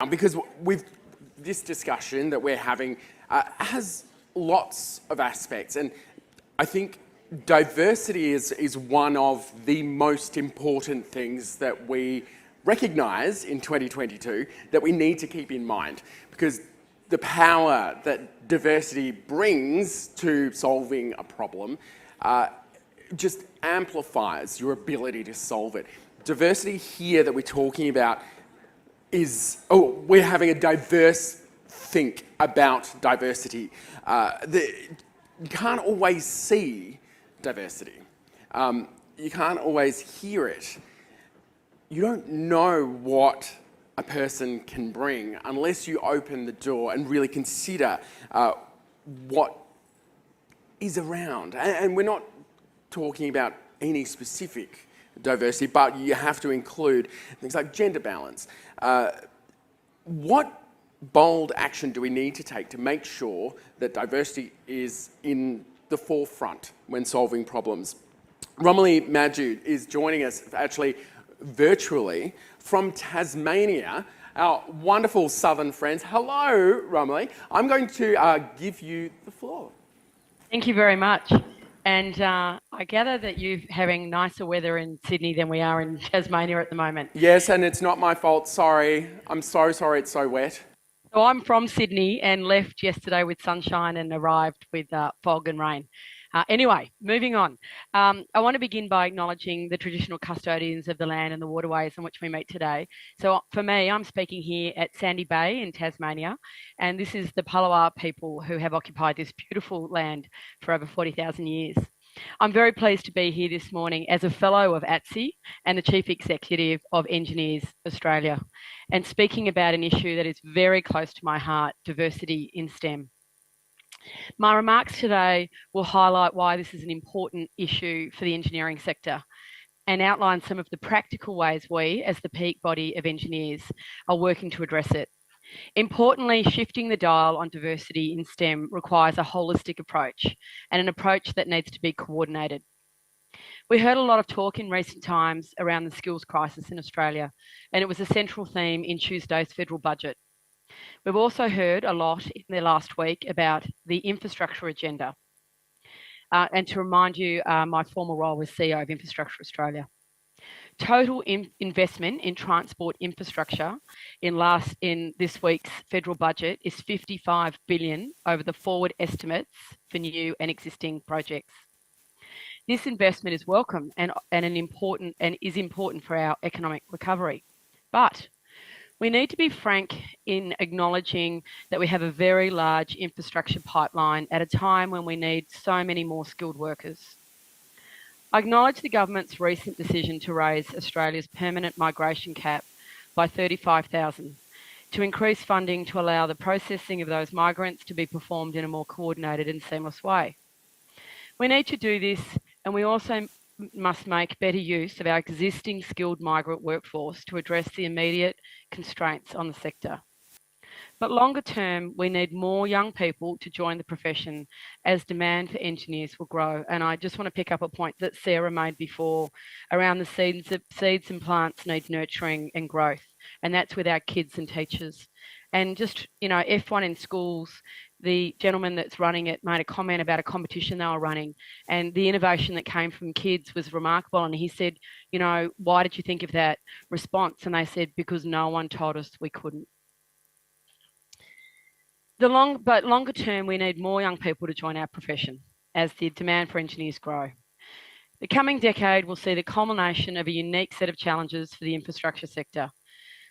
because this discussion that we're having has lots of aspects, and I think diversity is one of the most important things that we recognise in 2022 that we need to keep in mind, because the power that diversity brings to solving a problem just amplifies your ability to solve it. Diversity here that we're talking about is, we're having a diverse think about diversity. You can't always see diversity. You can't always hear it. You don't know what a person can bring unless you open the door and really consider what is around. And we're not talking about any specific diversity, but you have to include things like gender balance. What bold action do we need to take to make sure that diversity is in the forefront when solving problems? Romilly Majid is joining us actually virtually from Tasmania, our wonderful southern friends. Hello, Romilly. I'm going to give you the floor. Thank you very much. And I gather that you're having nicer weather in Sydney than we are in Tasmania at the moment. Yes, and it's not my fault. Sorry. I'm so sorry it's so wet. So I'm from Sydney and left yesterday with sunshine and arrived with fog and rain. Anyway, moving on. I want to begin by acknowledging the traditional custodians of the land and the waterways on which we meet today. So for me, I'm speaking here at Sandy Bay in Tasmania, and this is the Palawa people who have occupied this beautiful land for over 40,000 years. I'm very pleased to be here this morning as a fellow of ATSE and the Chief Executive of Engineers Australia, and speaking about an issue that is very close to my heart, diversity in STEM. My remarks today will highlight why this is an important issue for the engineering sector and outline some of the practical ways we, as the peak body of engineers, are working to address it. Importantly, shifting the dial on diversity in STEM requires a holistic approach and an approach that needs to be coordinated. We heard a lot of talk in recent times around the skills crisis in Australia, and it was a central theme in Tuesday's federal budget. We've also heard a lot in the last week about the infrastructure agenda. And to remind you, my former role was CEO of Infrastructure Australia. Total investment in transport infrastructure in this week's federal budget is $55 billion over the forward estimates for new and existing projects. This investment is welcome and is important for our economic recovery. But we need to be frank in acknowledging that we have a very large infrastructure pipeline at a time when we need so many more skilled workers. I acknowledge the government's recent decision to raise Australia's permanent migration cap by 35,000 to increase funding to allow the processing of those migrants to be performed in a more coordinated and seamless way. We need to do this, and we also must make better use of our existing skilled migrant workforce to address the immediate constraints on the sector. But longer term, we need more young people to join the profession as demand for engineers will grow. And I just want to pick up a point that Sarah made before around the seeds and plants need nurturing and growth. And that's with our kids and teachers. And just, F1 in schools, the gentleman that's running it made a comment about a competition they were running, and the innovation that came from kids was remarkable. And he said, why did you think of that response? And they said, because no one told us we couldn't. But longer term, we need more young people to join our profession as the demand for engineers grow. The coming decade will see the culmination of a unique set of challenges for the infrastructure sector.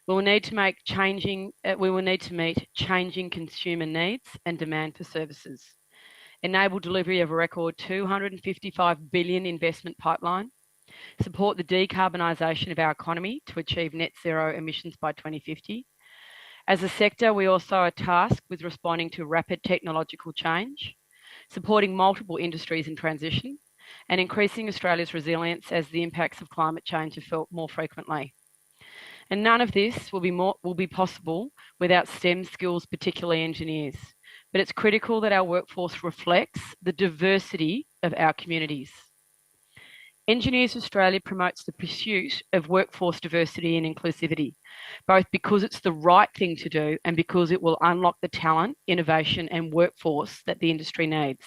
We will need to meet changing consumer needs and demand for services, enable delivery of a record $255 billion investment pipeline, support the decarbonisation of our economy to achieve net zero emissions by 2050. As a sector, we also are tasked with responding to rapid technological change, supporting multiple industries in transition, and increasing Australia's resilience as the impacts of climate change are felt more frequently. And none of this will be possible without STEM skills, particularly engineers. But it's critical that our workforce reflects the diversity of our communities. Engineers Australia promotes the pursuit of workforce diversity and inclusivity, both because it's the right thing to do and because it will unlock the talent, innovation, and workforce that the industry needs.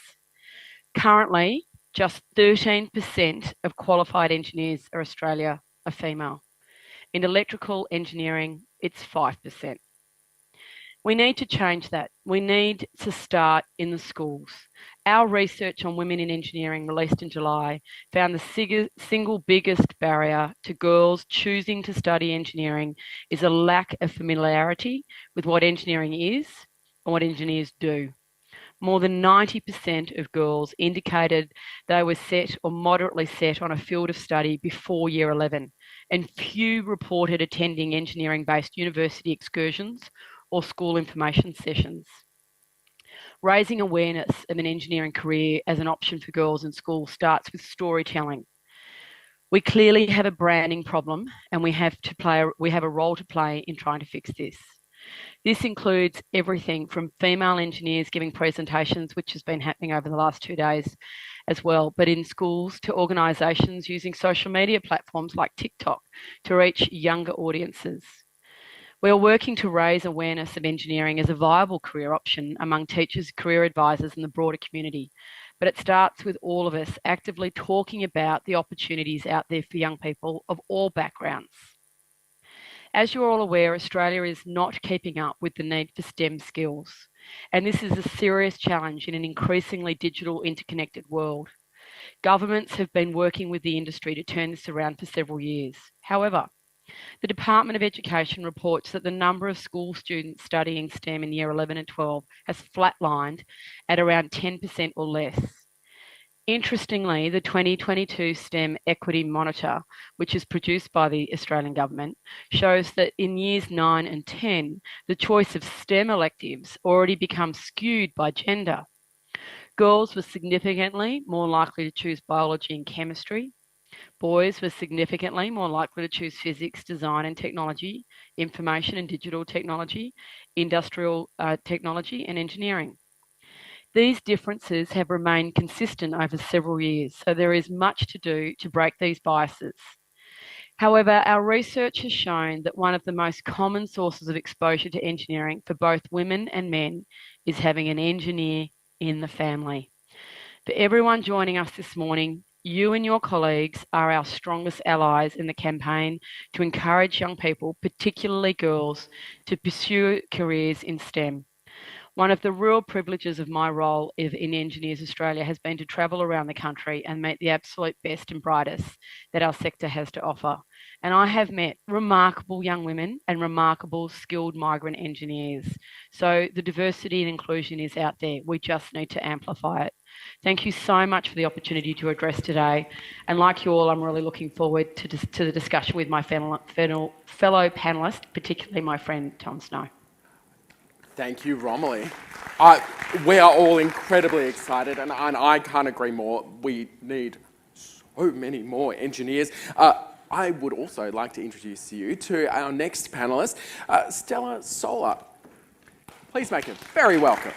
Currently, just 13% of qualified engineers in Australia are female. In electrical engineering, it's 5%. We need to change that. We need to start in the schools. Our research on women in engineering, released in July, found the single biggest barrier to girls choosing to study engineering is a lack of familiarity with what engineering is and what engineers do. More than 90% of girls indicated they were set or moderately set on a field of study before year 11, and few reported attending engineering-based university excursions or school information sessions. Raising awareness of an engineering career as an option for girls in school starts with storytelling. We clearly have a branding problem, and we have a role to play in trying to fix this. This includes everything from female engineers giving presentations, which has been happening over the last 2 days as well, but in schools, to organisations using social media platforms like TikTok to reach younger audiences. We are working to raise awareness of engineering as a viable career option among teachers, career advisors, and the broader community. But it starts with all of us actively talking about the opportunities out there for young people of all backgrounds. As you're all aware, Australia is not keeping up with the need for STEM skills, and this is a serious challenge in an increasingly digital, interconnected world. Governments have been working with the industry to turn this around for several years. However, the Department of Education reports that the number of school students studying STEM in year 11 and 12 has flatlined at around 10% or less. Interestingly, the 2022 STEM Equity Monitor, which is produced by the Australian Government, shows that in years 9 and 10, the choice of STEM electives already becomes skewed by gender. Girls were significantly more likely to choose biology and chemistry. Boys were significantly more likely to choose physics, design and technology, information and digital technology, industrial technology and engineering. These differences have remained consistent over several years, so there is much to do to break these biases. However, our research has shown that one of the most common sources of exposure to engineering for both women and men is having an engineer in the family. For everyone joining us this morning, you and your colleagues are our strongest allies in the campaign to encourage young people, particularly girls, to pursue careers in STEM. One of the real privileges of my role in Engineers Australia has been to travel around the country and meet the absolute best and brightest that our sector has to offer. And I have met remarkable young women and remarkable skilled migrant engineers. So the diversity and inclusion is out there. We just need to amplify it. Thank you so much for the opportunity to address today. And like you all, I'm really looking forward to the discussion with my fellow panellists, particularly my friend Tom Snow. Thank you, Romilly. We are all incredibly excited, and I can't agree more. We need so many more engineers. I would also like to introduce you to our next panellist, Stella Solar. Please make her very welcome.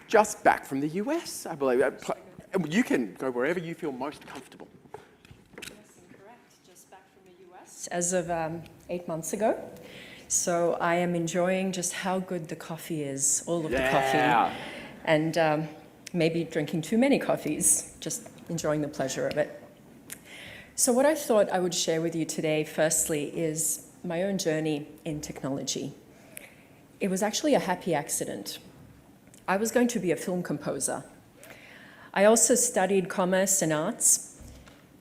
Just back from the US, I believe. You can go wherever you feel most comfortable. Yes, correct. Just back from the US as of 8 months ago. So I am enjoying just how good the coffee is, all of the coffee. And maybe drinking too many coffees, just enjoying the pleasure of it. So what I thought I would share with you today, firstly, is my own journey in technology. It was actually a happy accident. I was going to be a film composer. I also studied commerce and arts.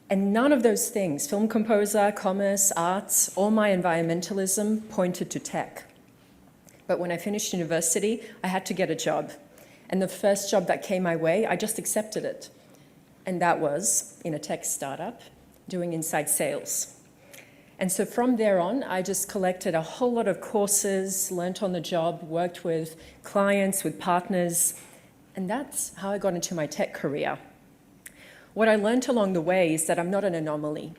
And none of those things, film composer, commerce, arts, all my environmentalism pointed to tech. But when I finished university, I had to get a job. And the first job that came my way, I just accepted it. And that was in a tech startup doing inside sales. And so from there on, I just collected a whole lot of courses, learnt on the job, worked with clients, with partners. And that's how I got into my tech career. What I learned along the way is that I'm not an anomaly.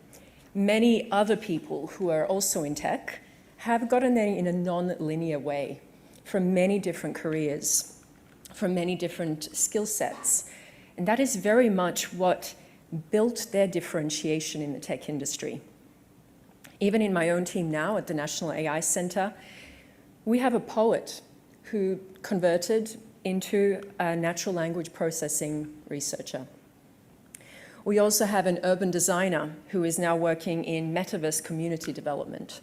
Many other people who are also in tech have gotten there in a non-linear way from many different careers, from many different skill sets. And that is very much what built their differentiation in the tech industry. Even in my own team now at the National AI Center, we have a poet who converted into a natural language processing researcher. We also have an urban designer who is now working in metaverse community development.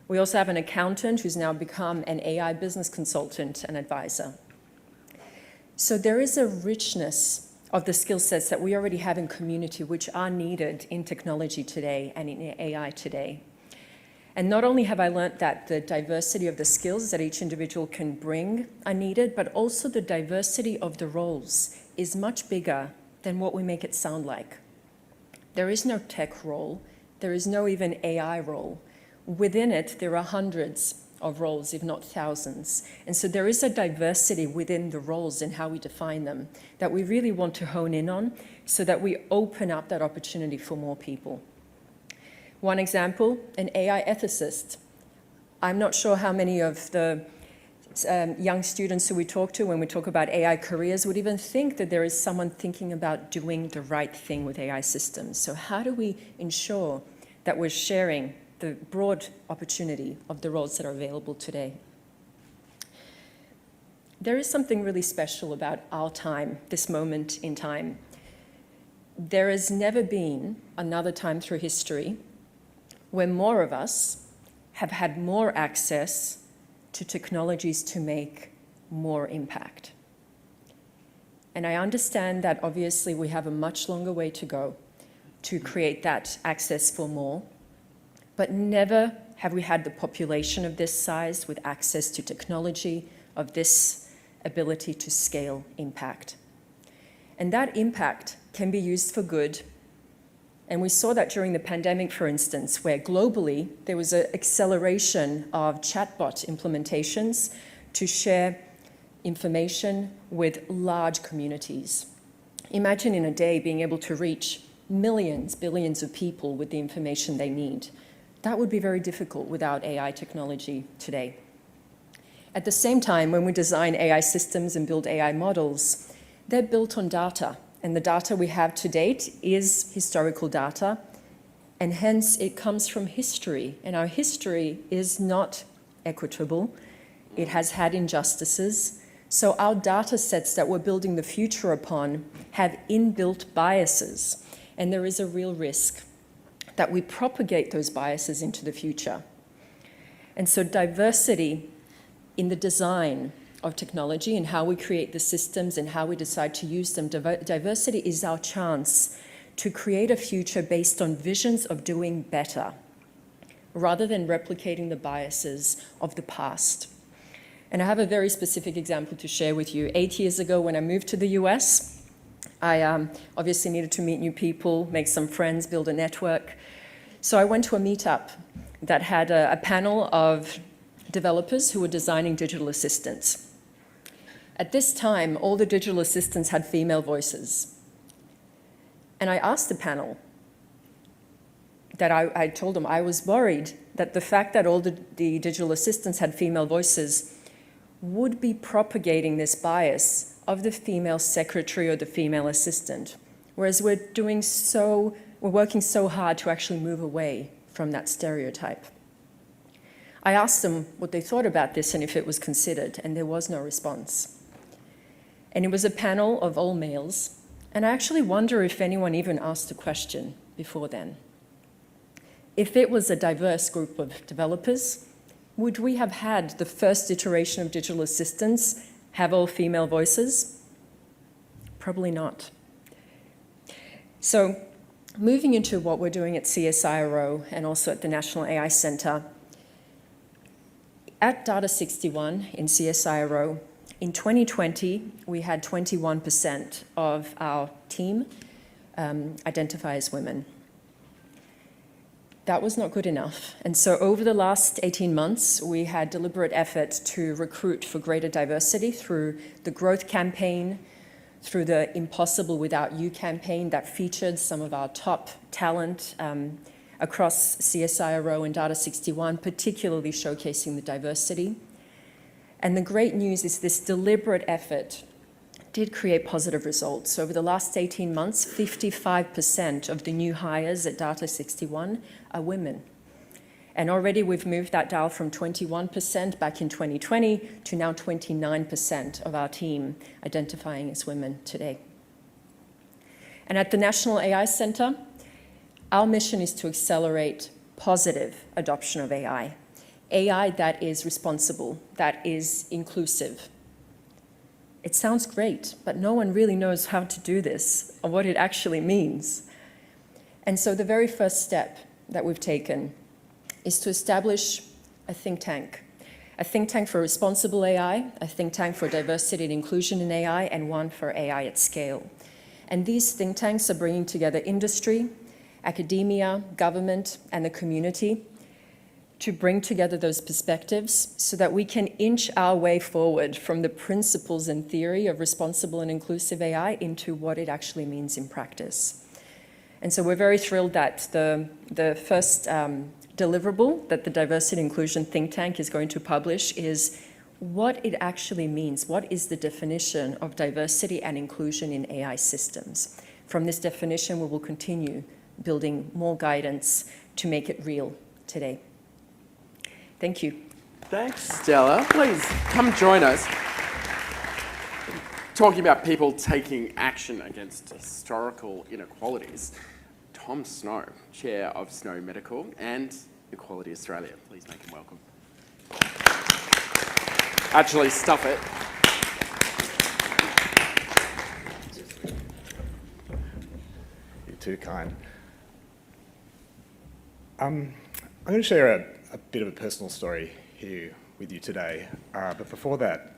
We also have an accountant who's now become an AI business consultant and advisor. So there is a richness of the skill sets that we already have in community, which are needed in technology today and in AI today. And not only have I learned that the diversity of the skills that each individual can bring are needed, but also the diversity of the roles is much bigger than what we make it sound like. There is no tech role. There is no even AI role. Within it, there are hundreds of roles, if not thousands. And so there is a diversity within the roles and how we define them that we really want to hone in on so that we open up that opportunity for more people. One example, an AI ethicist. I'm not sure how many of the young students who we talk to when we talk about AI careers would even think that there is someone thinking about doing the right thing with AI systems. So how do we ensure that we're sharing the broad opportunity of the roles that are available today? There is something really special about our time, this moment in time. There has never been another time through history where more of us have had more access to technologies to make more impact. And I understand that obviously we have a much longer way to go to create that access for more, but never have we had the population of this size with access to technology of this ability to scale impact. And that impact can be used for good. And we saw that during the pandemic, for instance, where globally there was an acceleration of chatbot implementations to share information with large communities. Imagine in a day being able to reach millions, billions of people with the information they need. That would be very difficult without AI technology today. At the same time, when we design AI systems and build AI models, they're built on data. And the data we have to date is historical data, and hence it comes from history. And our history is not equitable. It has had injustices. So our data sets that we're building the future upon have inbuilt biases. And there is a real risk that we propagate those biases into the future. And so diversity in the design of technology and how we create the systems and how we decide to use them. Diversity is our chance to create a future based on visions of doing better, rather than replicating the biases of the past. And I have a very specific example to share with you. 8 years ago, when I moved to the US, I obviously needed to meet new people, make some friends, build a network. So I went to a meetup that had a panel of developers who were designing digital assistants. At this time, all the digital assistants had female voices. And I asked the panel that I told them I was worried that the fact that all the digital assistants had female voices would be propagating this bias of the female secretary or the female assistant, whereas we're working so hard to actually move away from that stereotype. I asked them what they thought about this and if it was considered, and there was no response. And it was a panel of all males, and I actually wonder if anyone even asked a question before then. If it was a diverse group of developers, would we have had the first iteration of digital assistants have all female voices? Probably not. So moving into what we're doing at CSIRO and also at the National AI Center, at Data 61 in CSIRO, in 2020, we had 21% of our team identify as women. That was not good enough. And so over the last 18 months, we had deliberate effort to recruit for greater diversity through the Growth Campaign, through the Impossible Without You campaign that featured some of our top talent across CSIRO and Data 61, particularly showcasing the diversity. And the great news is this deliberate effort did create positive results. Over the last 18 months, 55% of the new hires at Data 61 are women. And already we've moved that dial from 21% back in 2020 to now 29% of our team identifying as women today. And at the National AI Centre, our mission is to accelerate positive adoption of AI. AI that is responsible, that is inclusive. It sounds great, but no one really knows how to do this or what it actually means. And so the very first step that we've taken is to establish a think tank for responsible AI, a think tank for diversity and inclusion in AI, and one for AI at scale. And these think tanks are bringing together industry, academia, government, and the community to bring together those perspectives so that we can inch our way forward from the principles and theory of responsible and inclusive AI into what it actually means in practice. And so we're very thrilled that the first deliverable that the Diversity and Inclusion think tank is going to publish is what it actually means. What is the definition of diversity and inclusion in AI systems? From this definition, we will continue building more guidance to make it real today. Thank you. Thanks, Stella. Please come join us. Talking about people taking action against historical inequalities, Tom Snow, Chair of Snow Medical and Equality Australia. Please make him welcome. Actually, stuff it. You're too kind. I'm going to share a bit of a personal story here with you today, but before that,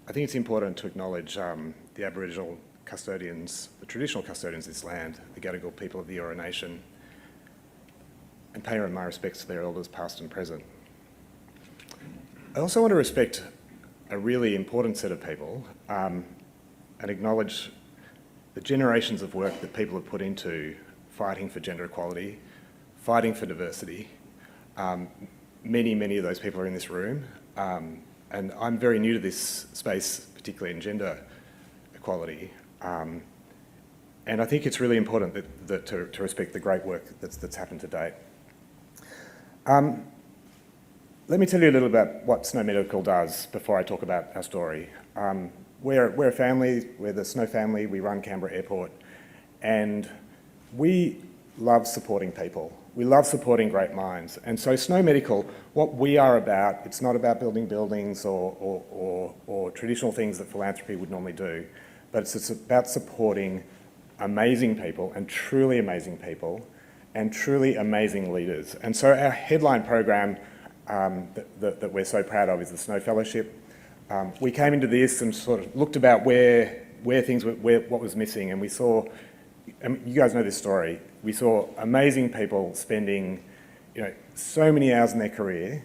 I think it's important to acknowledge the Aboriginal custodians, the traditional custodians of this land, the Gadigal people of the Eora Nation, and pay my respects to their elders past and present. I also want to respect a really important set of people and acknowledge the generations of work that people have put into fighting for gender equality, fighting for diversity. Many of those people are in this room, and I'm very new to this space, particularly in gender equality. And I think it's really important to respect the great work that's happened to date. Let me tell you a little about what Snow Medical does before I talk about our story. We're a family, we're the Snow family, we run Canberra Airport, and we love supporting people. We love supporting great minds. And so Snow Medical, what we are about, it's not about building buildings or traditional things that philanthropy would normally do, but it's about supporting amazing people and truly amazing leaders. And so our headline program that we're so proud of is the Snow Fellowship. We came into this and sort of looked about where things were, what was missing, and we saw, and you guys know this story, we saw amazing people spending, so many hours in their career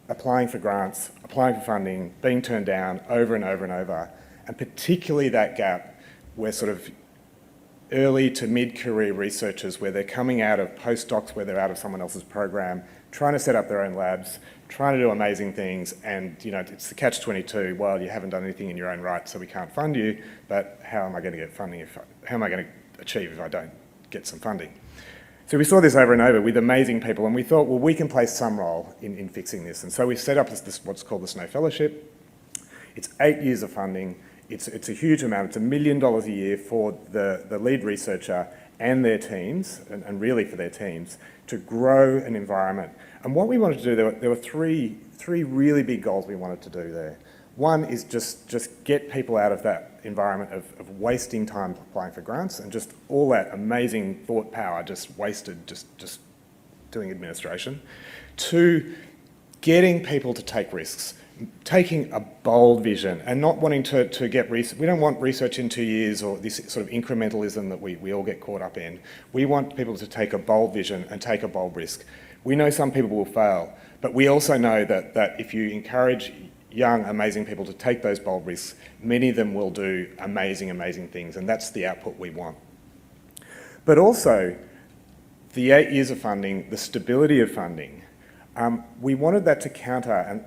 applying for grants, applying for funding, being turned down over and over and over, and particularly that gap where sort of early to mid-career researchers where they're coming out of postdocs, where they're out of someone else's program, trying to set up their own labs, trying to do amazing things, and it's the catch-22. Well, you haven't done anything in your own right, so we can't fund you, but how am I going to get funding? How am I going to achieve if I don't get some funding? So we saw this over and over with amazing people, and we thought, well, we can play some role in fixing this. And so we set up what's called the Snow Fellowship. It's 8 years of funding. It's a huge amount. It's $1 million a year for the lead researcher and their teams, and really for their teams, to grow an environment. And what we wanted to do, there were three really big goals we wanted to do there. One is just get people out of that environment of wasting time applying for grants and just all that amazing thought power just wasted just doing administration. Two, getting people to take risks. Taking a bold vision and not wanting to get research. We don't want research in 2 years or this sort of incrementalism that we all get caught up in. We want people to take a bold vision and take a bold risk. We know some people will fail, but we also know that if you encourage young, amazing people to take those bold risks, many of them will do amazing things, and that's the output we want. But also, the 8 years of funding, the stability of funding, we wanted that to counter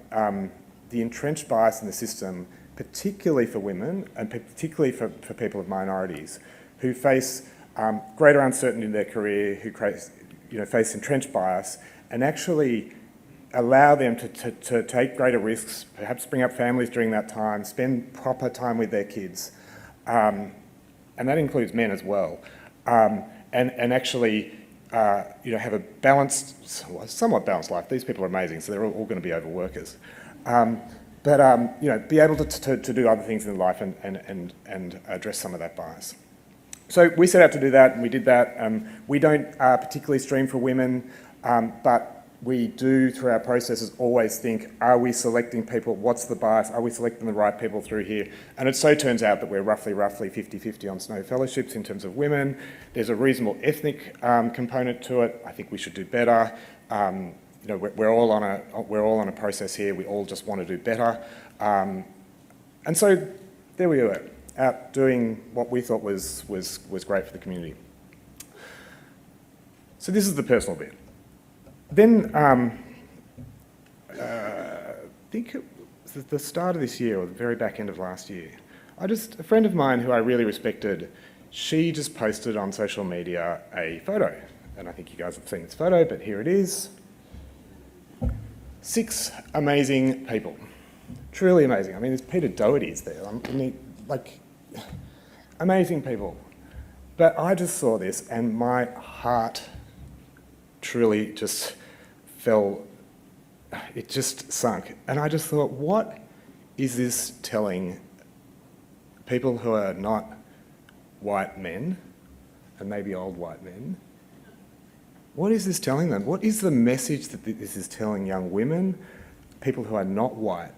the entrenched bias in the system, particularly for women and particularly for people of minorities who face greater uncertainty in their career, who face entrenched bias, and actually allow them to take greater risks, perhaps bring up families during that time, spend proper time with their kids, and that includes men as well, and actually have a balanced, somewhat balanced life. These people are amazing, so they're all going to be overworkers. But be able to do other things in life and address some of that bias. So we set out to do that, and we did that. We don't particularly stream for women, but we do, through our processes, always think, are we selecting people? What's the bias? Are we selecting the right people through here? And it so turns out that we're roughly 50-50 on Snow Fellowships in terms of women. There's a reasonable ethnic component to it. I think we should do better. We're all on a process here. We all just want to do better. And so there we were, out doing what we thought was great for the community. So this is the personal bit. Then, I think it was the start of this year, or the very back end of last year, a friend of mine who I really respected, she just posted on social media a photo. And I think you guys have seen this photo, but here it is. 6 amazing people. Truly amazing. I mean, there's Peter Doherty's there. Amazing people. But I just saw this and my heart truly just it just sunk. And I just thought, what is this telling people who are not white men, and maybe old white men? What is this telling them? What is the message that this is telling young women, people who are not white,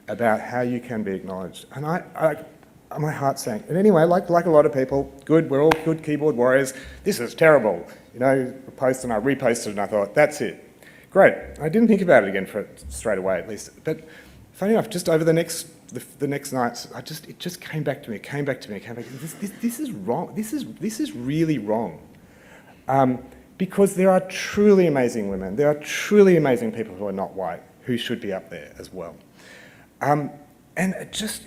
about how you can be acknowledged? And my heart sank. And anyway, like a lot of people, good, we're all good keyboard warriors. This is terrible. I reposted and I thought, that's it. Great. I didn't think about it again straight away, at least. But funny enough, just over the next nights, it just came back to me. This is wrong. This is really wrong. Because there are truly amazing women. There are truly amazing people who are not white who should be up there as well. And it just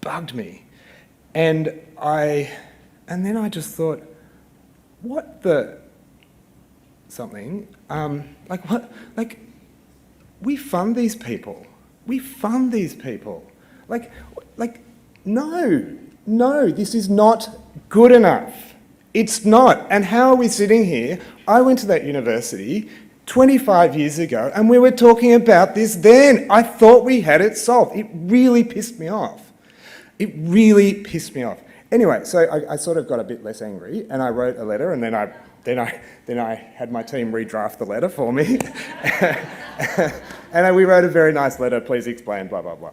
bugged me. And then I just thought, what the something? We fund these people. No, this is not good enough. It's not. And how are we sitting here? I went to that university 25 years ago and we were talking about this then. I thought we had it solved. It really pissed me off. Anyway, so I sort of got a bit less angry and I wrote a letter, and then I had my team redraft the letter for me. And we wrote a very nice letter, please explain, blah, blah, blah.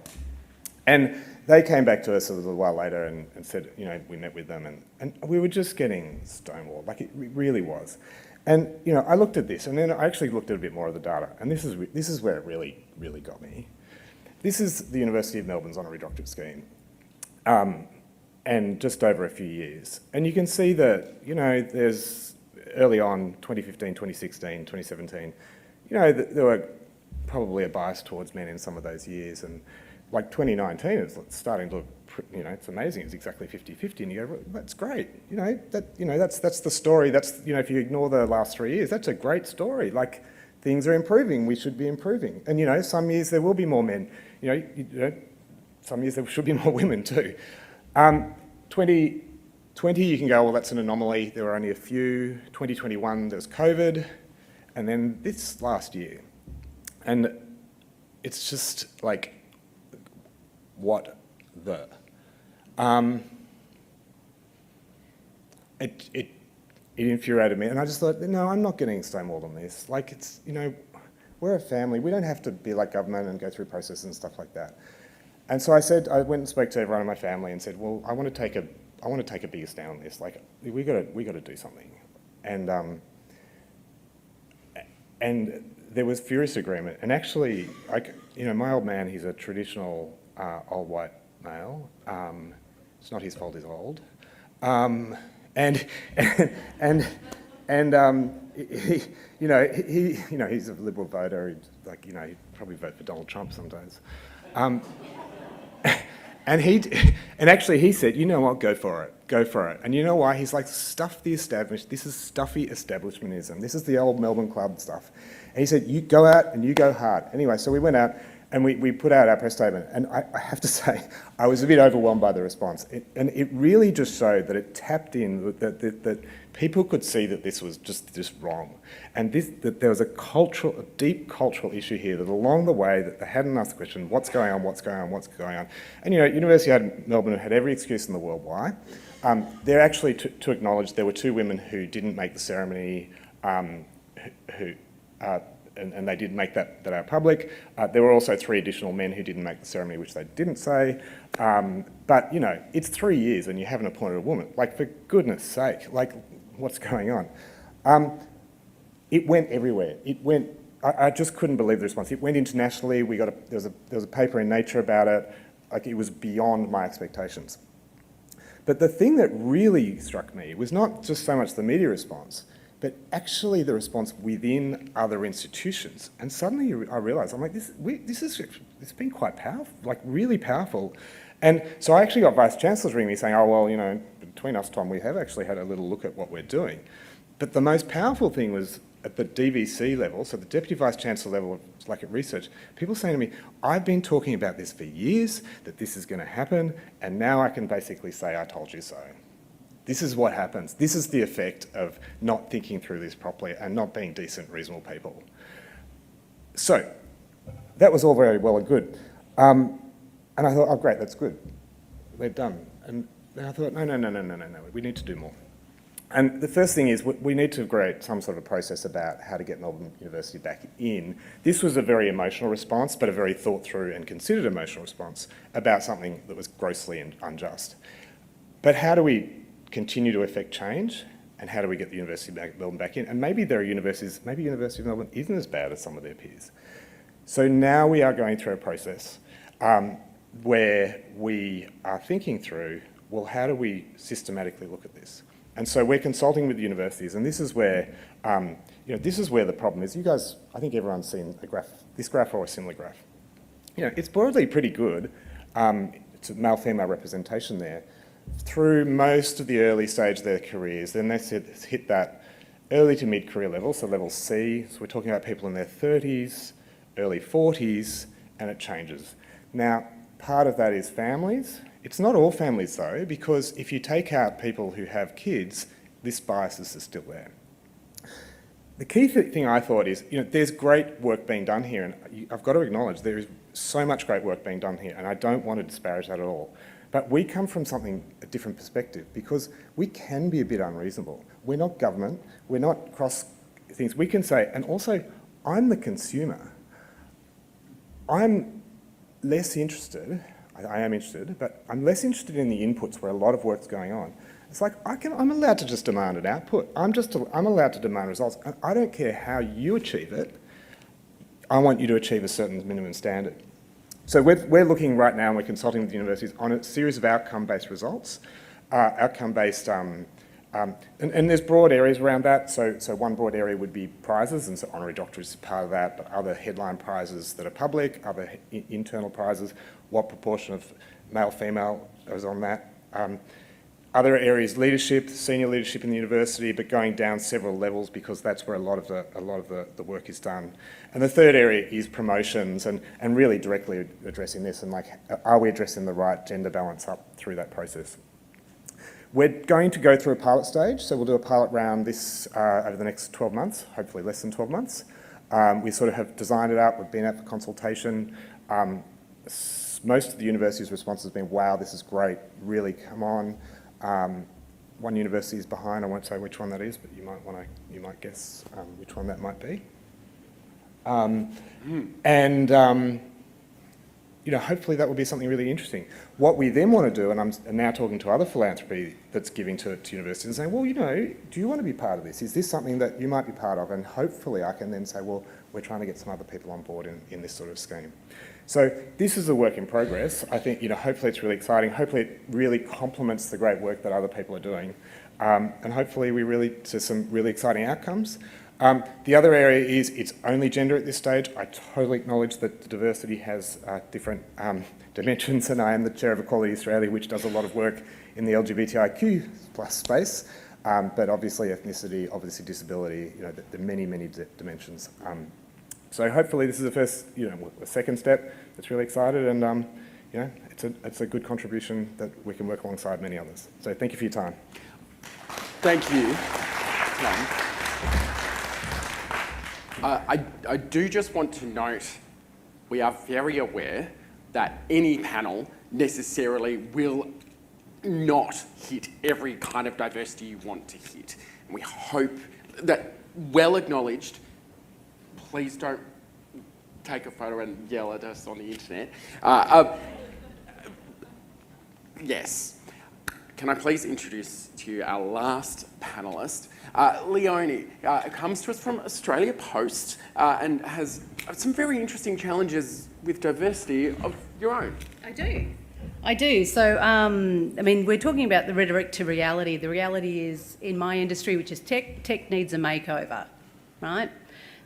And they came back to us a little while later and said, we met with them and we were just getting stonewalled, it really was. And, I looked at this and then I actually looked at a bit more of the data, and this is where it really, really got me. This is the University of Melbourne's honorary doctorate scheme, and just over a few years. And you can see that, there's early on, 2015, 2016, 2017, there were probably a bias towards men in some of those years, and 2019, it's starting to look, it's amazing. It's exactly 50-50, and you go, well, that's great. That's the story. That's, if you ignore the last 3 years, that's a great story. Things are improving. We should be improving. And some years there will be more men. Some years there should be more women too. 2020, you can go, well, that's an anomaly. There were only a few. 2021, there was COVID, and then this last year, and it's just what the? It infuriated me, and I just thought, no, I'm not getting stonewalled on this. We're a family. We don't have to be like government and go through processes and stuff like that. And so I went and spoke to everyone in my family and said, well, I want to take a bigger stand on this. We got to do something. And there was furious agreement. And actually, my old man, he's a traditional old white male. It's not his fault he's old. He's a Liberal voter. He'd probably vote for Donald Trump sometimes. And actually he said, you know what, go for it. And you know why? He's like, stuff the established, this is stuffy establishmentism. This is the old Melbourne Club stuff. And he said, you go out and you go hard. Anyway, so we went out and we put out our press statement. And I have to say, I was a bit overwhelmed by the response. And it really just showed that it tapped in, that people could see that this was just wrong. And that there was a deep cultural issue here, that along the way that they hadn't asked the question, what's going on? And University of Melbourne had every excuse in the world why. They're actually, to acknowledge, there were 2 women who didn't make the ceremony, and they did make that out public. There were also 3 additional men who didn't make the ceremony, which they didn't say. But, it's 3 years and you haven't appointed a woman. Like, for goodness sake, like, what's going on? It went everywhere. I just couldn't believe the response. It went internationally. There was a paper in Nature about it. Like, it was beyond my expectations. But the thing that really struck me was not just so much the media response, but actually the response within other institutions. And suddenly I realised, I'm like, it's been quite powerful, like really powerful. And so I actually got Vice Chancellors ringing me saying, oh, well, between us, Tom, we have actually had a little look at what we're doing. But the most powerful thing was at the DVC level, so the Deputy Vice Chancellor level, like at research, people saying to me, I've been talking about this for years, that this is going to happen, and now I can basically say, I told you so. This is what happens. This is the effect of not thinking through this properly and not being decent, reasonable people. So, that was all very well and good. And I thought, oh great, that's good. They're done. And then I thought, no, we need to do more. And the first thing is we need to create some sort of process about how to get Melbourne University back in. This was a very emotional response, but a very thought through and considered emotional response about something that was grossly unjust. But how do we continue to affect change, and how do we get the University of Melbourne back in? And maybe maybe University of Melbourne isn't as bad as some of their peers. So now we are going through a process where we are thinking through, well, how do we systematically look at this? And so we're consulting with the universities, and this is where, this is where the problem is. You guys, I think everyone's seen this graph or a similar graph. It's broadly pretty good. It's a male-female representation there through most of the early stage of their careers. Then they hit that early to mid-career level, so level C. So we're talking about people in their 30s, early 40s, and it changes. Now, part of that is families. It's not all families though, because if you take out people who have kids, this bias is still there. The key thing I thought is, there's great work being done here, and I've got to acknowledge there is so much great work being done here, and I don't want to disparage that at all. But we come from a different perspective, because we can be a bit unreasonable. We're not government, we're not cross things. We can say, and also, I'm the consumer. I'm less interested, I am interested, but I'm less interested in the inputs where a lot of work's going on. It's like, I'm allowed to just demand an output. I'm allowed to demand results. And I don't care how you achieve it. I want you to achieve a certain minimum standard. So we're looking right now, and we're consulting with universities on a series of outcome-based results, outcome-based, and there's broad areas around that. So one broad area would be prizes, and so honorary doctorate is part of that, but other headline prizes that are public, other internal prizes, what proportion of male-female is on that. Other areas, leadership, senior leadership in the university, but going down several levels, because that's where a lot of the work is done. And the third area is promotions, and really directly addressing this, and like, are we addressing the right gender balance up through that process? We're going to go through a pilot stage, so we'll do a pilot round this over the next 12 months, hopefully less than 12 months. We sort of have designed it up, we've been out for consultation. Most of the university's response has been, wow, this is great, really, come on. One university is behind, I won't say which one that is, but you might guess which one that might be. Hopefully that will be something really interesting. What we then want to do, and I'm now talking to other philanthropy that's giving to universities and saying, well, do you want to be part of this? Is this something that you might be part of? And hopefully I can then say, well, we're trying to get some other people on board in this sort of scheme. So this is a work in progress. I think, hopefully it's really exciting. Hopefully it really complements the great work that other people are doing. And hopefully we really, to some really exciting outcomes. The other area is it's only gender at this stage. I totally acknowledge that diversity has different dimensions, and I am the chair of Equality Australia, which does a lot of work in the LGBTIQ plus space. But obviously ethnicity, obviously disability, the many, many dimensions. So hopefully this is the first, a second step that's really excited, and it's a good contribution that we can work alongside many others. So thank you for your time. Thank you, Tom. I do just want to note, we are very aware that any panel necessarily will not hit every kind of diversity you want to hit. And we hope that, well acknowledged, please don't take a photo and yell at us on the internet. Yes. Can I please introduce to you our last panellist, Leonie. Comes to us from Australia Post and has some very interesting challenges with diversity of your own. I do. So, we're talking about the rhetoric to reality. The reality is, in my industry, which is tech needs a makeover, right?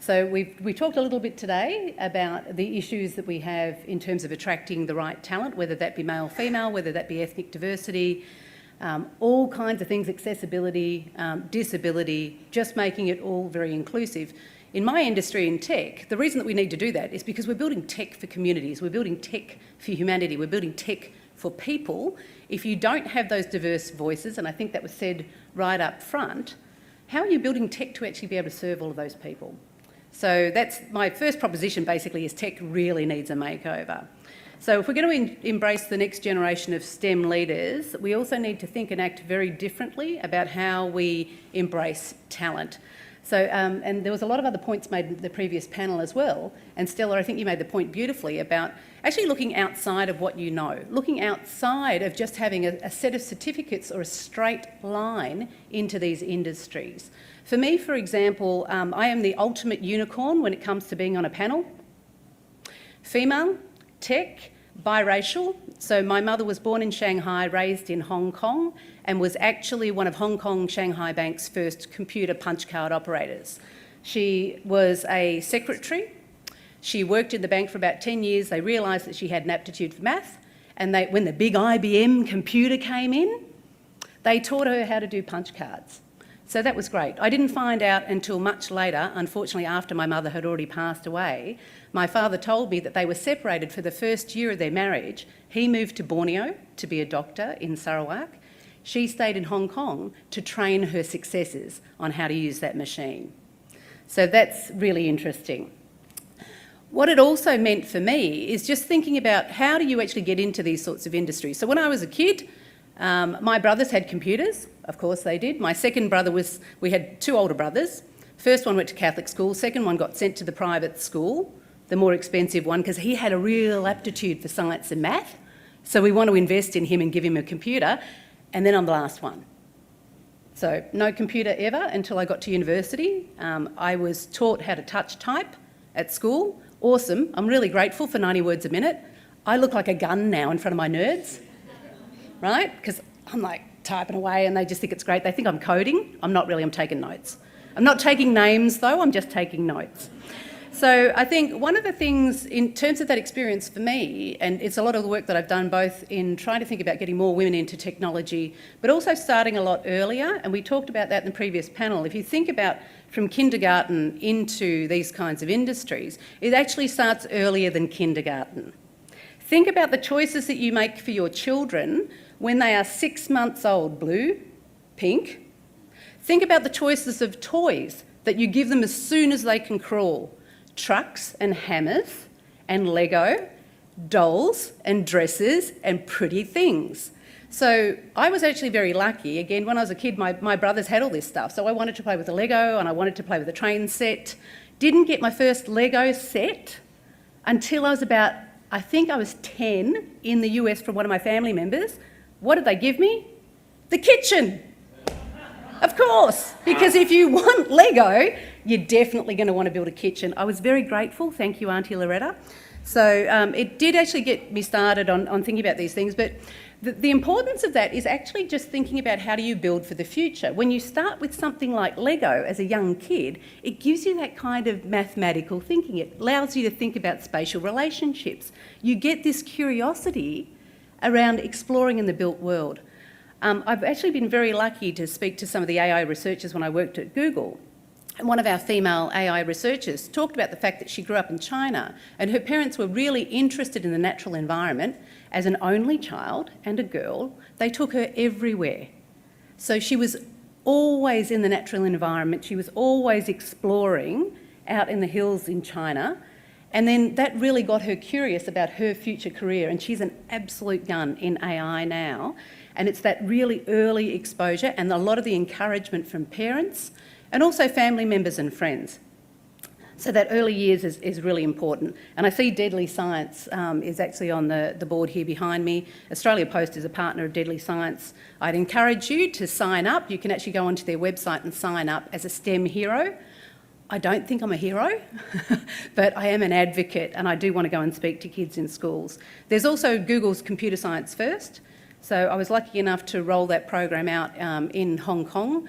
So we talked a little bit today about the issues that we have in terms of attracting the right talent, whether that be male, female, whether that be ethnic diversity, all kinds of things, accessibility, disability, just making it all very inclusive. In my industry in tech, the reason that we need to do that is because we're building tech for communities, we're building tech for humanity, we're building tech for people. If you don't have those diverse voices, and I think that was said right up front, how are you building tech to actually be able to serve all of those people? So that's my first proposition, basically, is tech really needs a makeover. So if we're going to embrace the next generation of STEM leaders, we also need to think and act very differently about how we embrace talent. So, and there was a lot of other points made in the previous panel as well. And Stella, I think you made the point beautifully about actually looking outside of what you know, looking outside of just having a set of certificates or a straight line into these industries. For me, for example, I am the ultimate unicorn when it comes to being on a panel. Female, tech, biracial. So my mother was born in Shanghai, raised in Hong Kong, and was actually one of Hong Kong Shanghai Bank's first computer punch card operators. She was a secretary. She worked in the bank for about 10 years. They realised that she had an aptitude for math, and when the big IBM computer came in, they taught her how to do punch cards. So that was great. I didn't find out until much later, unfortunately after my mother had already passed away. My father told me that they were separated for the first year of their marriage. He moved to Borneo to be a doctor in Sarawak. She stayed in Hong Kong to train her successors on how to use that machine. So that's really interesting. What it also meant for me is just thinking about how do you actually get into these sorts of industries. So when I was a kid, my brothers had computers. Of course they did. My second brother we had two older brothers. First one went to Catholic school, second one got sent to the private school, the more expensive one, because he had a real aptitude for science and math. So we want to invest in him and give him a computer. And then I'm the last one. So no computer ever until I got to university. I was taught how to touch type at school. Awesome. I'm really grateful for 90 words a minute. I look like a gun now in front of my nerds, right? Because I'm like typing away and they just think it's great. They think I'm coding. I'm not really, I'm taking notes. I'm not taking names though, I'm just taking notes. So I think one of the things in terms of that experience for me, and it's a lot of the work that I've done both in trying to think about getting more women into technology, but also starting a lot earlier, and we talked about that in the previous panel. If you think about from kindergarten into these kinds of industries, it actually starts earlier than kindergarten. Think about the choices that you make for your children when they are 6 months old, blue, pink. Think about the choices of toys that you give them as soon as they can crawl. Trucks and hammers and Lego, dolls and dresses and pretty things. So I was actually very lucky. Again, when I was a kid, my brothers had all this stuff. So I wanted to play with the Lego and I wanted to play with the train set. Didn't get my first Lego set until I was about, I think I was 10 in the US from one of my family members. What did they give me? The kitchen. Of course, because if you want Lego, you're definitely going to want to build a kitchen. I was very grateful, thank you Auntie Loretta. So it did actually get me started on thinking about these things, but the importance of that is actually just thinking about how do you build for the future. When you start with something like Lego as a young kid, it gives you that kind of mathematical thinking. It allows you to think about spatial relationships. You get this curiosity around exploring in the built world. I've actually been very lucky to speak to some of the AI researchers when I worked at Google. And one of our female AI researchers talked about the fact that she grew up in China and her parents were really interested in the natural environment. As an only child and a girl, they took her everywhere. So she was always in the natural environment. She was always exploring out in the hills in China. And then that really got her curious about her future career. And she's an absolute gun in AI now. And it's that really early exposure and a lot of the encouragement from parents and also family members and friends. So that early years is really important. And I see Deadly Science is actually on the board here behind me. Australia Post is a partner of Deadly Science. I'd encourage you to sign up. You can actually go onto their website and sign up as a STEM hero. I don't think I'm a hero, but I am an advocate and I do want to go and speak to kids in schools. There's also Google's Computer Science First. So I was lucky enough to roll that program out in Hong Kong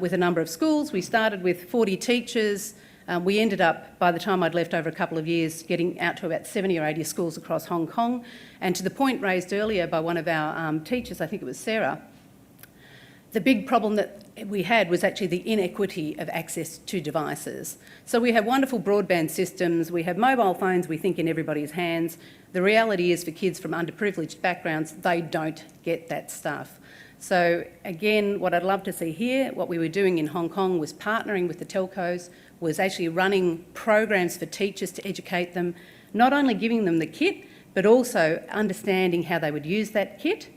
with a number of schools. We started with 40 teachers. We ended up, by the time I'd left over a couple of years, getting out to about 70 or 80 schools across Hong Kong. And to the point raised earlier by one of our teachers, I think it was Sarah, the big problem that we had was actually the inequity of access to devices. So we have wonderful broadband systems, we have mobile phones we think in everybody's hands. The reality is for kids from underprivileged backgrounds, they don't get that stuff. So again, what I'd love to see here, what we were doing in Hong Kong was partnering with the telcos, was actually running programs for teachers to educate them, not only giving them the kit, but also understanding how they would use that kit,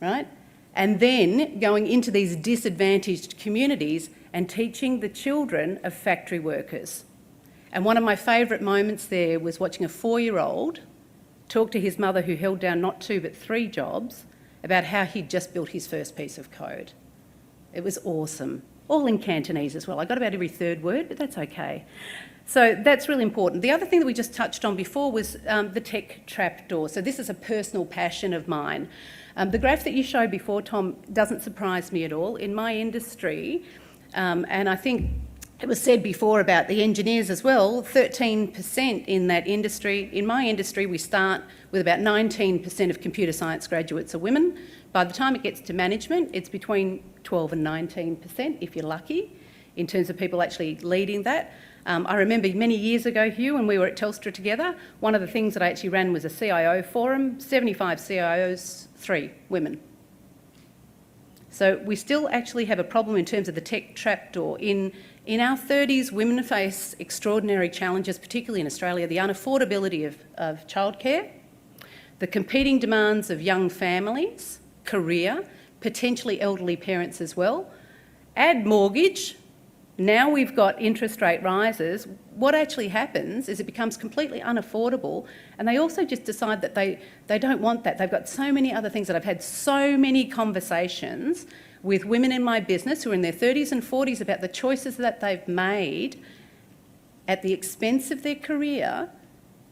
right? And then going into these disadvantaged communities and teaching the children of factory workers. And one of my favourite moments there was watching a 4-year-old talk to his mother who held down not 2 but 3 jobs about how he'd just built his first piece of code. It was awesome. All in Cantonese as well. I got about every 3rd word, but that's okay. So that's really important. The other thing that we just touched on before was the tech trapdoor. So this is a personal passion of mine. The graph that you showed before, Tom, doesn't surprise me at all. In my industry, and I think it was said before about the engineers as well, 13% in that industry. In my industry, we start with about 19% of computer science graduates are women. By the time it gets to management, it's between 12 and 19%, if you're lucky, in terms of people actually leading that. I remember many years ago, Hugh, when we were at Telstra together, one of the things that I actually ran was a CIO forum, 75 CIOs, 3 women. So we still actually have a problem in terms of the tech trapdoor. In our 30s, women face extraordinary challenges, particularly in Australia, the unaffordability of childcare, the competing demands of young families, career, potentially elderly parents as well. Add mortgage, now we've got interest rate rises. What actually happens is it becomes completely unaffordable, and they also just decide that they don't want that. They've got so many other things that I've had so many conversations with women in my business who are in their 30s and 40s about the choices that they've made at the expense of their career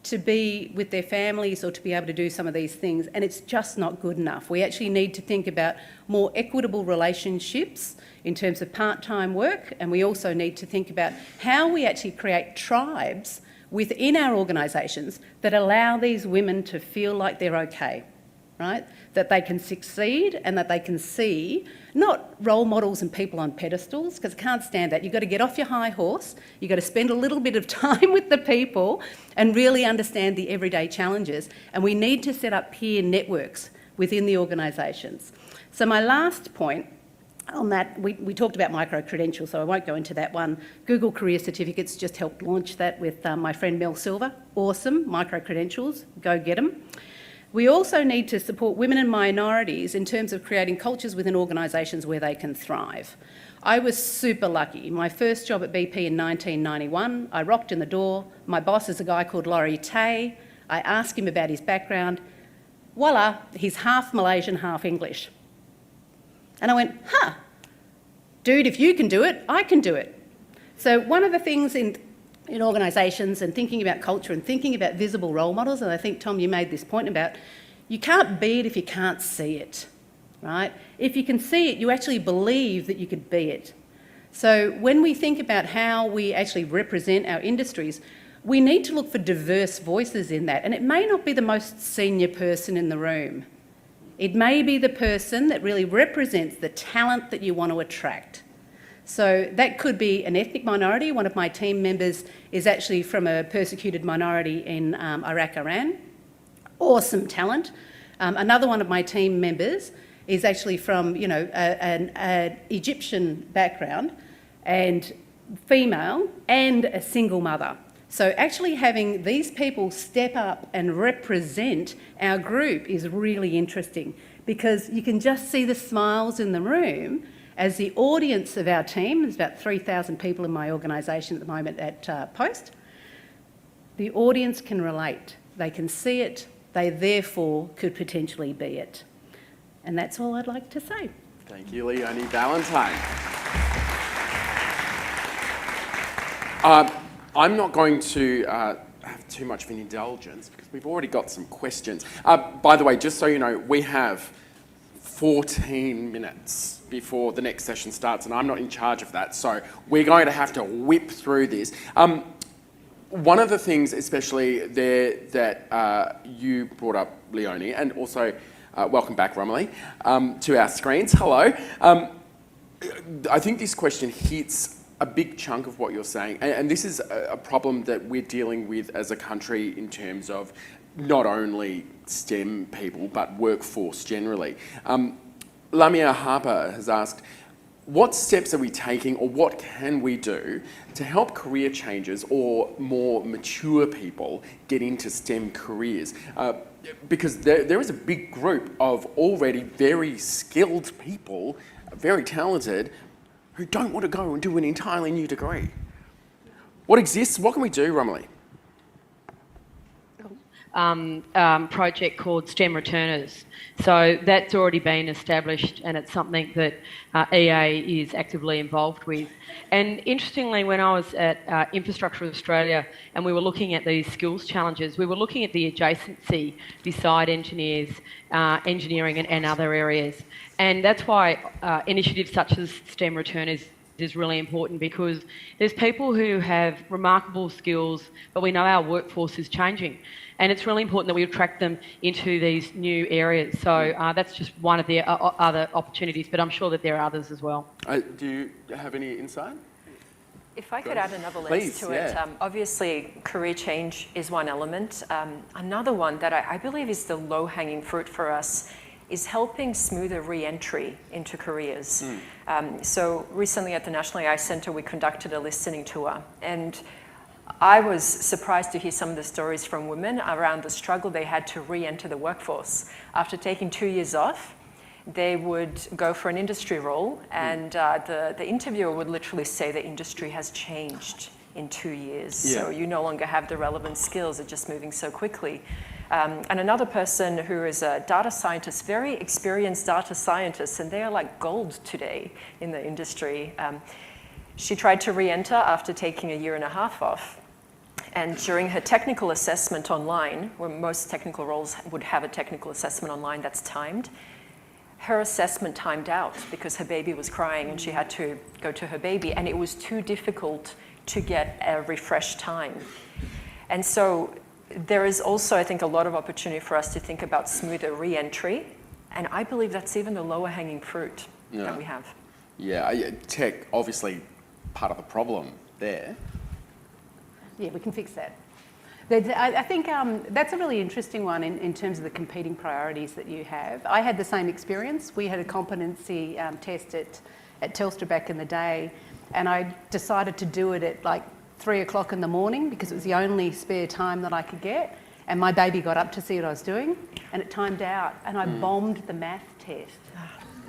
to be with their families or to be able to do some of these things, and it's just not good enough. We actually need to think about more equitable relationships in terms of part-time work, and we also need to think about how we actually create tribes within our organisations that allow these women to feel like they're okay, right? That they can succeed and that they can see not role models and people on pedestals, because I can't stand that. You've got to get off your high horse, you've got to spend a little bit of time with the people and really understand the everyday challenges. And we need to set up peer networks within the organisations. So my last point on that, we talked about micro-credentials, so I won't go into that one. Google Career Certificates just helped launch that with my friend Mel Silver. Awesome, micro-credentials, go get them. We also need to support women and minorities in terms of creating cultures within organisations where they can thrive. I was super lucky. My first job at BP in 1991, I rocked in the door. My boss is a guy called Laurie Tay. I asked him about his background. Voila, he's half Malaysian, half English. And I went, dude, if you can do it, I can do it. So one of the things in organisations and thinking about culture and thinking about visible role models, and I think, Tom, you made this point about, you can't be it if you can't see it, right? If you can see it, you actually believe that you could be it. So when we think about how we actually represent our industries, we need to look for diverse voices in that. And it may not be the most senior person in the room. It may be the person that really represents the talent that you want to attract. So that could be an ethnic minority. One of my team members is actually from a persecuted minority in Iraq, Iran. Awesome talent. Another one of my team members is actually from, an Egyptian background and female and a single mother. So actually having these people step up and represent our group is really interesting, because you can just see the smiles in the room as the audience of our team. There's about 3,000 people in my organisation at the moment at Post. The audience can relate. They can see it. They therefore could potentially be it. And that's all I'd like to say. Thank you, Leonie Valentine. I'm not going to have too much of an indulgence because we've already got some questions. By the way, just so you know, we have 14 minutes before the next session starts, and I'm not in charge of that, so we're going to have to whip through this. One of the things, especially there, that you brought up, Leonie, and also welcome back, Romilly, to our screens. Hello. I think this question hits a big chunk of what you're saying, and this is a problem that we're dealing with as a country in terms of not only STEM people, but workforce generally. Lamia Harper has asked, what steps are we taking, or what can we do to help career changers or more mature people get into STEM careers? Because there is a big group of already very skilled people, very talented, who don't want to go and do an entirely new degree. What exists? What can we do, Romilly? Project called STEM Returners. So that's already been established, and it's something that EA is actively involved with. And interestingly, when I was at Infrastructure Australia and we were looking at these skills challenges, we were looking at the adjacency beside engineers, engineering and other areas. And that's why initiatives such as STEM Returners is really important, because there's people who have remarkable skills, but we know our workforce is changing. And it's really important that we attract them into these new areas. So that's just one of the other opportunities, but I'm sure that there are others as well. Do you have any insight? If I could add another lens to it, yeah. Obviously career change is one element. Another one that I believe is the low-hanging fruit for us is helping smoother re-entry into careers. So recently at the National AI Centre, we conducted a listening tour, and I was surprised to hear some of the stories from women around the struggle they had to re-enter the workforce. After taking 2 years off, they would go for an industry role, and the interviewer would literally say the industry has changed in 2 years. Yeah. So you no longer have the relevant skills, it's just moving so quickly. And another person who is a data scientist, very experienced data scientist, and they are like gold today in the industry. She tried to re-enter after taking 1.5 years off. And during her technical assessment online, where most technical roles would have a technical assessment online that's timed, her assessment timed out because her baby was crying and she had to go to her baby, and it was too difficult to get a refresh time. And so there is also, I think, a lot of opportunity for us to think about smoother re-entry, and I believe that's even the lower hanging fruit that we have. Yeah, tech, obviously part of the problem there. Yeah, we can fix that. I think that's a really interesting one in terms of the competing priorities that you have. I had the same experience. We had a competency test at Telstra back in the day, and I decided to do it at like 3 o'clock in the morning because it was the only spare time that I could get, and my baby got up to see what I was doing, and it timed out, and I bombed the math test.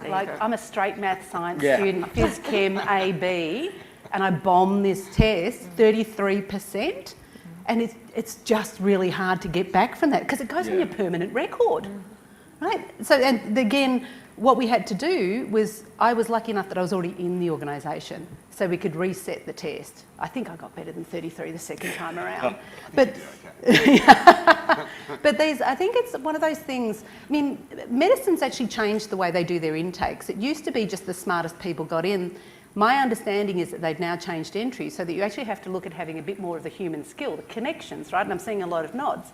I'm a straight math science student, Phys Chem AB, and I bombed this test, 33%, and it's just really hard to get back from that because it goes on your permanent record, right? So, and again, what we had to do was, I was lucky enough that I was already in the organisation, so we could reset the test. I think I got better than 33 the second time around. But but I think it's one of those things. I mean, medicine's actually changed the way they do their intakes. It used to be just the smartest people got in. My understanding is that they've now changed entry so that you actually have to look at having a bit more of the human skill, the connections, right? And I'm seeing a lot of nods.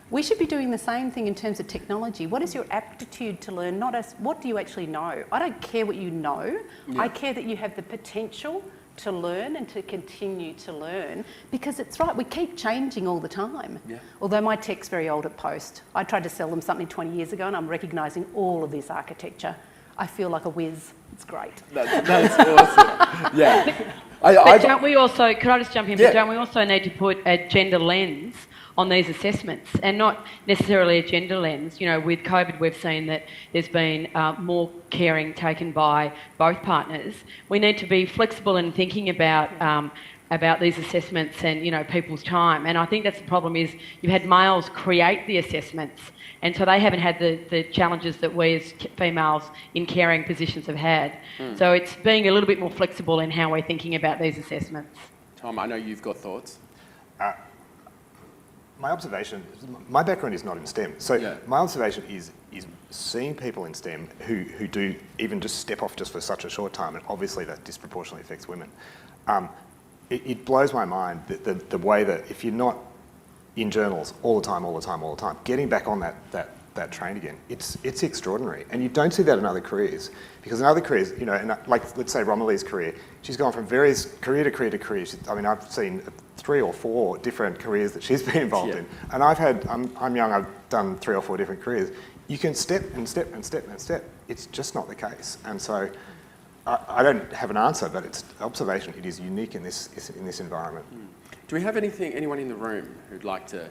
We should be doing the same thing in terms of technology. What is your aptitude to learn, not as what do you actually know? I don't care what you know. Yeah. I care that you have the potential to learn and to continue to learn, because it's right, we keep changing all the time. Yeah. Although my tech's very old at post. I tried to sell them something 20 years ago and I'm recognising all of this architecture. I feel like a whiz. It's great. That's awesome. Yeah. But don't we also, could I just jump in? Yeah. But don't we also need to put a gender lens on these assessments, and not necessarily a gender lens? You know, with COVID, we've seen that there's been more caring taken by both partners. We need to be flexible in thinking about these assessments and, you know, people's time. And I think that's the problem, is you've had males create the assessments, and so they haven't had the challenges that we as females in caring positions have had. So it's being a little bit more flexible in how we're thinking about these assessments. Tom, I know you've got thoughts. My observation, my background is not in STEM, so yeah. My observation is seeing people in STEM who do even just step off just for such a short time, and obviously that disproportionately affects women. It blows my mind the way that if you're not in journals all the time, getting back on that train again, it's extraordinary. And you don't see that in other careers, because in other careers, you know, and like let's say Romilly's career, she's gone from various career to career. I mean, I've seen 3 or 4 different careers that she's been involved in, and I'm young. I've done 3 or 4 different careers. You can step and step and step and step. It's just not the case, and so. I don't have an answer, but it's observation. It is unique in this environment. Do we have anyone in the room who'd like to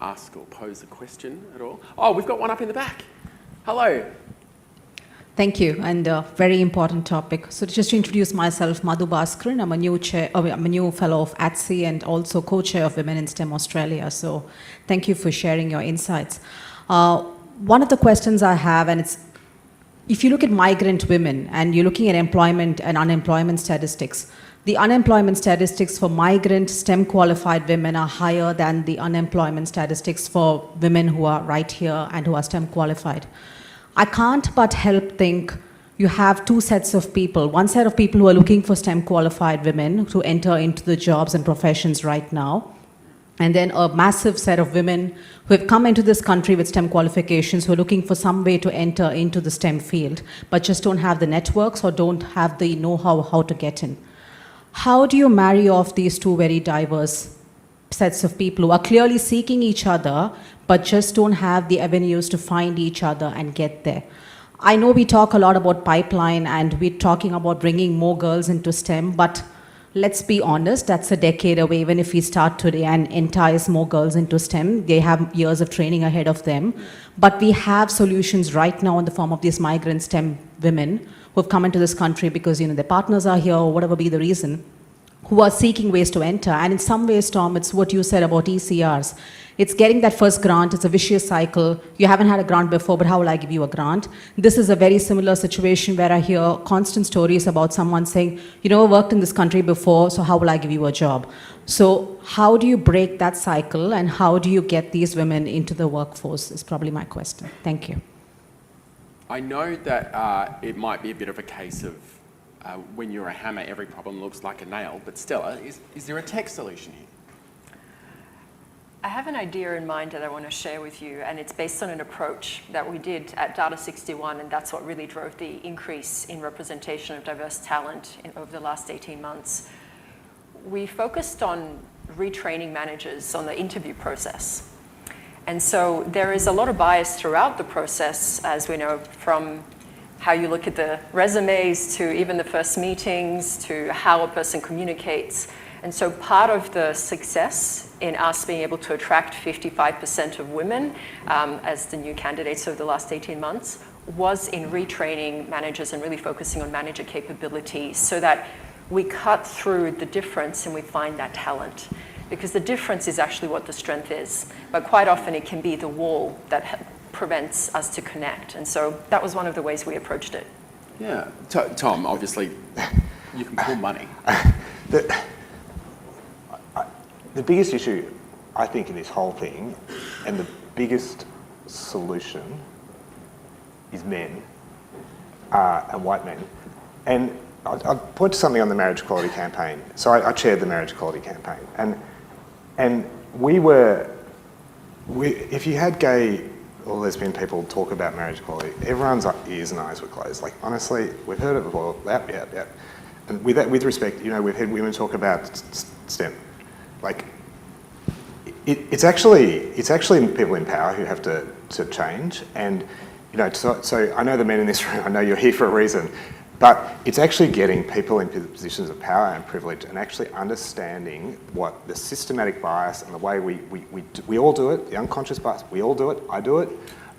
ask or pose a question at all? Oh, we've got one up in the back. Hello. Thank you, and a very important topic. So just to introduce myself, Madhu Bhaskaran. I'm a new fellow of ATSE and also co-chair of Women in STEM Australia. So thank you for sharing your insights. One of the questions I have, and it's, if you look at migrant women and you're looking at employment and unemployment statistics, the unemployment statistics for migrant STEM qualified women are higher than the unemployment statistics for women who are right here and who are STEM qualified. I can't but help think you have 2 sets of people. One set of people who are looking for STEM qualified women to enter into the jobs and professions right now, and then a massive set of women who have come into this country with STEM qualifications, who are looking for some way to enter into the STEM field, but just don't have the networks or don't have the know-how how to get in. How do you marry off these 2 very diverse sets of people who are clearly seeking each other, but just don't have the avenues to find each other and get there? I know we talk a lot about pipeline and we're talking about bringing more girls into STEM, but let's be honest, that's a decade away. Even if we start today and entice more girls into STEM, they have years of training ahead of them. But we have solutions right now in the form of these migrant STEM women who have come into this country because, you know, their partners are here or whatever be the reason, who are seeking ways to enter. And in some ways, Tom, it's what you said about ECRs. It's getting that first grant. It's a vicious cycle. You haven't had a grant before, but how will I give you a grant? This is a very similar situation where I hear constant stories about someone saying, you never worked in this country before, so how will I give you a job? So how do you break that cycle, and how do you get these women into the workforce is probably my question. Thank you. I know that it might be a bit of a case of when you're a hammer, every problem looks like a nail, but Stella, is there a tech solution here? I have an idea in mind that I want to share with you, and it's based on an approach that we did at Data 61, and that's what really drove the increase in representation of diverse talent over the last 18 months. We focused on retraining managers on the interview process. And so there is a lot of bias throughout the process, as we know, from how you look at the resumes to even the first meetings to how a person communicates. And so part of the success in us being able to attract 55% of women as the new candidates over the last 18 months was in retraining managers and really focusing on manager capability so that we cut through the difference and we find that talent. Because the difference is actually what the strength is. But quite often it can be the wall that prevents us to connect. And so that was one of the ways we approached it. Yeah. Tom, obviously, you can pull money. The biggest issue, I think, in this whole thing, and the biggest solution, is men and white men. And I'll point to something on the marriage equality campaign. So I chaired the marriage equality campaign, and if you had gay or lesbian people talk about marriage equality, everyone's ears and eyes were closed. Like, honestly, we've heard it before. Yeah. And with respect, you know, we've had women talk about STEM. Like, it's actually people in power who have to change. And, you know, so I know the men in this room, I know you're here for a reason, but it's actually getting people in positions of power and privilege and actually understanding what the systematic bias and the way we all do it, the unconscious bias, we all do it, I do it,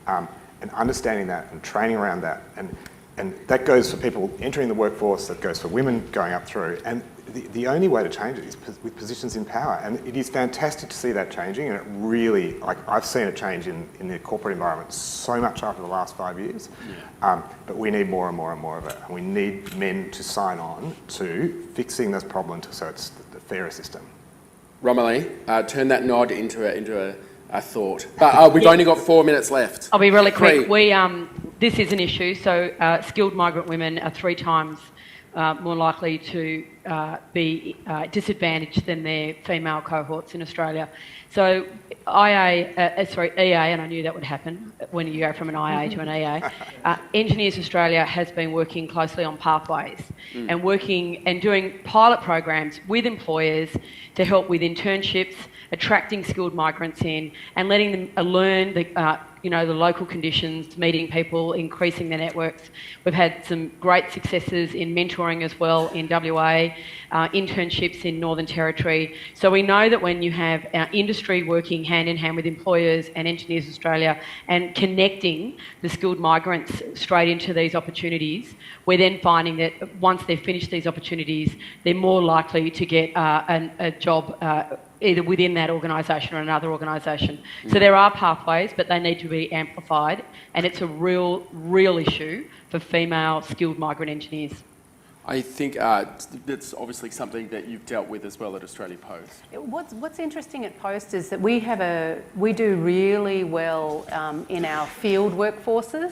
and understanding that and training around that. And that goes for people entering the workforce, that goes for women going up through. And the only way to change it is with positions in power. And it is fantastic to see that changing. And it really, like, I've seen it change in the corporate environment so much after the last 5 years. Yeah. But we need more and more and more of it. And we need men to sign on to fixing this problem so it's the fairer system. Romilly, turn that nod into a thought. But we've only got 4 minutes left. I'll be really quick. This is an issue. So skilled migrant women are 3 times more likely to be disadvantaged than their female cohorts in Australia. So EA, and I knew that would happen when you go from an IA to an EA. Engineers Australia has been working closely on pathways and working and doing pilot programs with employers to help with internships, attracting skilled migrants in and letting them learn the local conditions, meeting people, increasing their networks. We've had some great successes in mentoring as well in WA, internships in Northern Territory. So we know that when you have our industry working hand in hand with employers and Engineers Australia and connecting the skilled migrants straight into these opportunities, we're then finding that once they've finished these opportunities, they're more likely to get a job either within that organisation or another organisation. So there are pathways, but they need to be amplified, and it's a real issue for female skilled migrant engineers. I think that's obviously something that you've dealt with as well at Australia Post. What's interesting at Post is that we do really well in our field workforces.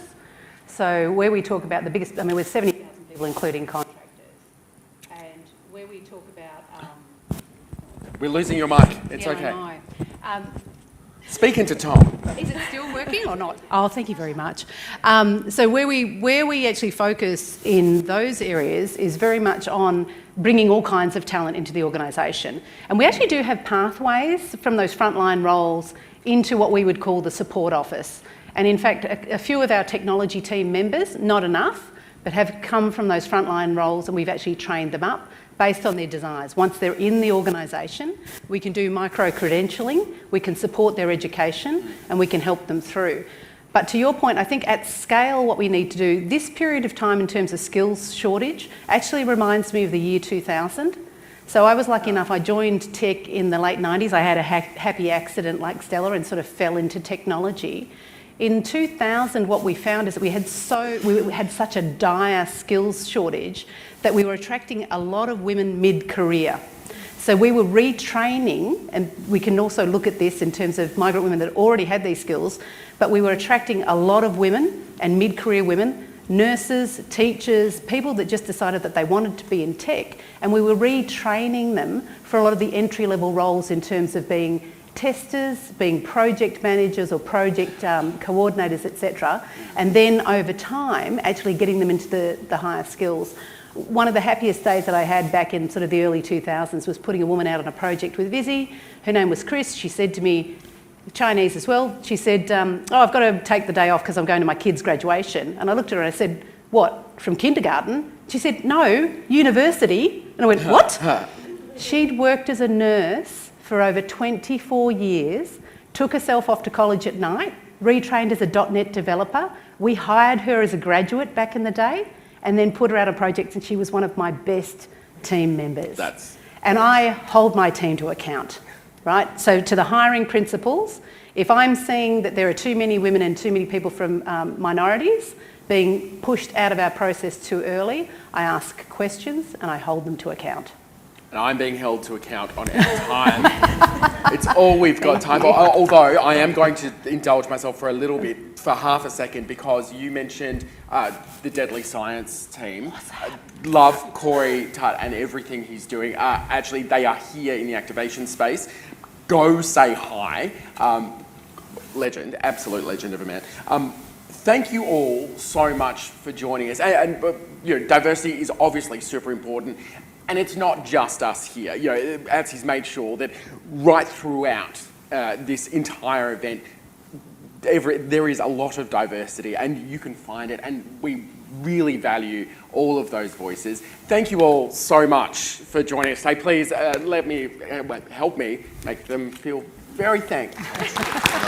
So where we talk about the biggest, we're 70,000 people including contractors, and where we talk about we're losing your mic. It's okay. I know. Speak into Tom. Is it still working or not? Oh, thank you very much. So where we actually focus in those areas is very much on bringing all kinds of talent into the organisation. And we actually do have pathways from those frontline roles into what we would call the support office. And in fact, a few of our technology team members, not enough, but have come from those frontline roles, and we've actually trained them up based on their desires. Once they're in the organisation, we can do micro-credentialing, we can support their education, and we can help them through. But to your point, I think at scale what we need to do, this period of time in terms of skills shortage actually reminds me of the year 2000. So I was lucky enough, I joined tech in the late 90s. I had a happy accident like Stella and sort of fell into technology. In 2000, what we found is that we had such a dire skills shortage that we were attracting a lot of women mid-career. So we were retraining, and we can also look at this in terms of migrant women that already had these skills, but we were attracting a lot of women and mid-career women, nurses, teachers, people that just decided that they wanted to be in tech, and we were retraining them for a lot of the entry-level roles in terms of being testers, being project managers or project coordinators, etc. And then over time, actually getting them into the higher skills. One of the happiest days that I had back in sort of the early 2000s was putting a woman out on a project with Vizzy. Her name was Chris. She said to me, Chinese as well, she said, I've got to take the day off because I'm going to my kid's graduation. And I looked at her and I said, what, from kindergarten? She said, no, university. And I went, what? She'd worked as a nurse for over 24 years, took herself off to college at night, retrained as a .NET developer. We hired her as a graduate back in the day and then put her out on projects, and she was one of my best team members. And I hold my team to account, right? So to the hiring principals, If I'm seeing that there are too many women and too many people from minorities being pushed out of our process too early, I ask questions and I hold them to account. And I'm being held to account on our time. It's all we've got time for. Although I am going to indulge myself for a little bit, for half a second, because you mentioned the Deadly Science team. Love Corey Tutt and everything he's doing. Actually, they are here in the activation space. Go say hi. Legend, absolute legend of a man. Thank you all so much for joining us. And you know, diversity is obviously super important. And it's not just us here. You know, ATSE's made sure that right throughout this entire event, there is a lot of diversity, and you can find it, and we really value all of those voices. Thank you all so much for joining us today. Please help me make them feel very thankful.